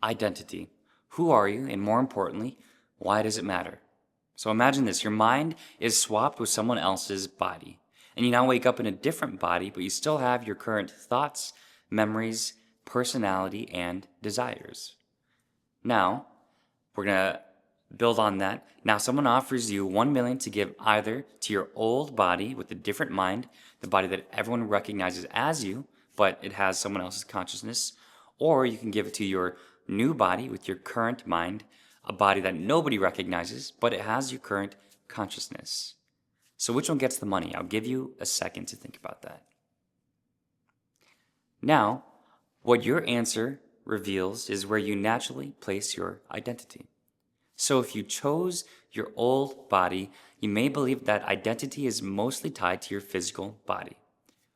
identity. Who are you? And more importantly, why does it matter? So imagine this, your mind is swapped with someone else's body. And you now wake up in a different body, but you still have your current thoughts, memories, personality, and desires. Now, we're going to build on that. Now, someone offers you 1 million to give either to your old body with a different mind, the body that everyone recognizes as you, but it has someone else's consciousness, or you can give it to your new body with your current mind, a body that nobody recognizes, but it has your current consciousness. So which one gets the money? I'll give you a second to think about that. Now, what your answer reveals is where you naturally place your identity. So if you chose your old body, you may believe that identity is mostly tied to your physical body.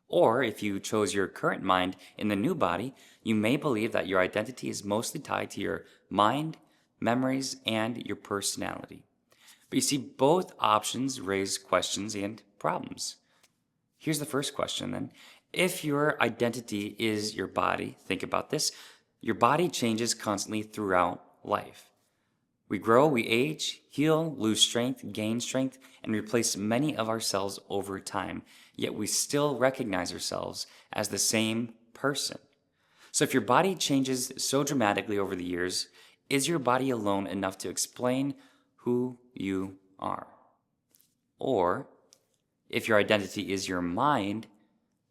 Or if you chose your current mind in the new body, you may believe that your identity is mostly tied to your mind, memories, and your personality. But you see, both options raise questions and problems. Here's the first question then. If your identity is your body, think about this, your body changes constantly throughout life. We grow, we age, heal, lose strength, gain strength, and replace many of ourselves over time, yet we still recognize ourselves as the same person. So if your body changes so dramatically over the years, is your body alone enough to explain who you are? Or, if your identity is your mind,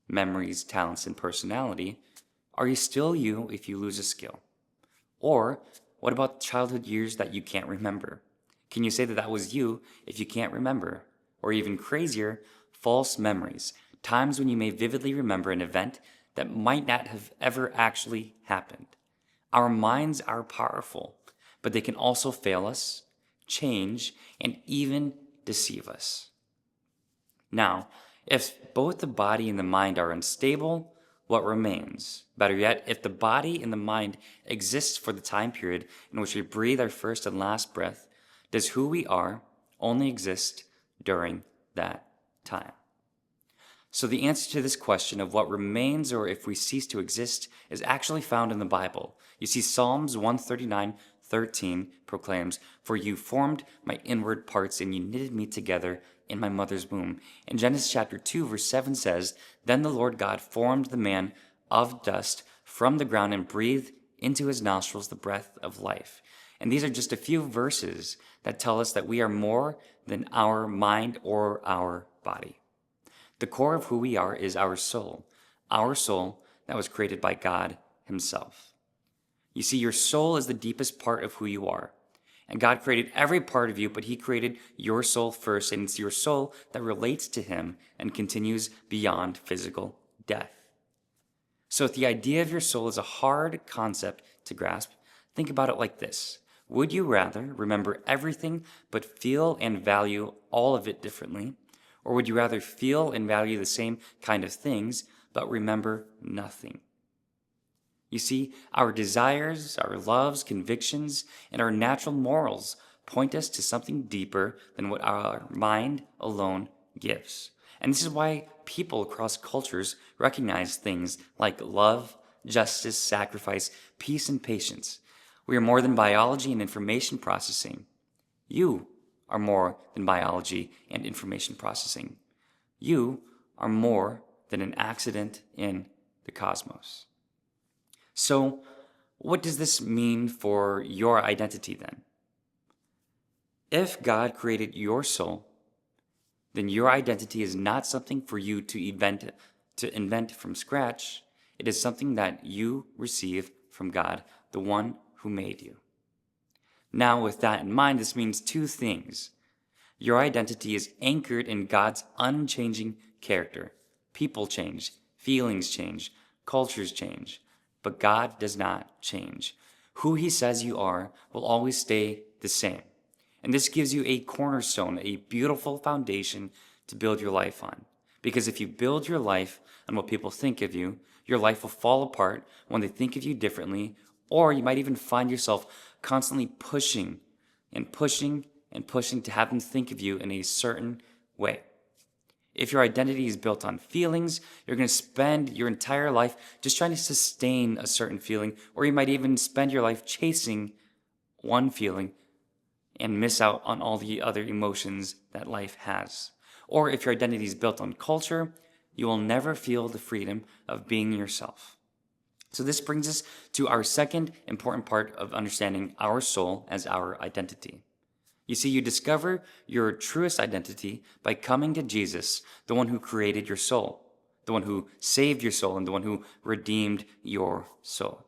memories, talents, and personality, are you still you if you lose a skill? Or, what about childhood years that you can't remember? Can you say that that was you if you can't remember? Or even crazier, false memories, times when you may vividly remember an event that might not have ever actually happened. Our minds are powerful, but they can also fail us, change, and even deceive us. Now, if both the body and the mind are unstable, what remains? Better yet, if the body and the mind exists for the time period in which we breathe our first and last breath, does who we are only exist during that time? So the answer to this question of what remains or if we cease to exist is actually found in the Bible. You see, Psalms 139:13 proclaims, "For you formed my inward parts and you knitted me together in my mother's womb." And Genesis chapter 2 verse 7 says, "Then the Lord God formed the man of dust from the ground and breathed into his nostrils the breath of life." And these are just a few verses that tell us that we are more than our mind or our body. The core of who we are is our soul that was created by God himself. You see, your soul is the deepest part of who you are. And God created every part of you, but he created your soul first, and it's your soul that relates to him and continues beyond physical death. So if the idea of your soul is a hard concept to grasp, think about it like this. Would you rather remember everything but feel and value all of it differently? Or would you rather feel and value the same kind of things but remember nothing? You see, our desires, our loves, convictions, and our natural morals point us to something deeper than what our mind alone gives. And this is why people across cultures recognize things like love, justice, sacrifice, peace, and patience. We are more than biology and information processing. You are more than biology and information processing. You are more than an accident in the cosmos. So, what does this mean for your identity then? If God created your soul, then your identity is not something for you to invent from scratch. It is something that you receive from God, the one who made you. Now, with that in mind, this means two things. Your identity is anchored in God's unchanging character. People change, feelings change, cultures change, but God does not change. Who he says you are will always stay the same. And this gives you a cornerstone, a beautiful foundation to build your life on. Because if you build your life on what people think of you, your life will fall apart when they think of you differently, or you might even find yourself constantly pushing and pushing and pushing to have them think of you in a certain way. If your identity is built on feelings, you're going to spend your entire life just trying to sustain a certain feeling, or you might even spend your life chasing one feeling and miss out on all the other emotions that life has. Or if your identity is built on culture, you will never feel the freedom of being yourself. So this brings us to our second important part of understanding our soul as our identity. You see, you discover your truest identity by coming to Jesus, the one who created your soul, the one who saved your soul, and the one who redeemed your soul.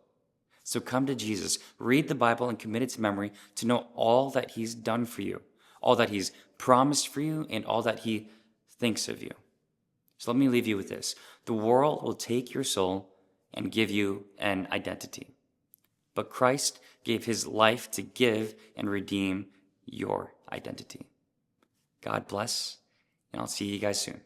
So come to Jesus, read the Bible, and commit it to memory to know all that he's done for you, all that he's promised for you, and all that he thinks of you. So let me leave you with this. The world will take your soul and give you an identity. But Christ gave his life to give and redeem your identity. God bless, and I'll see you guys soon.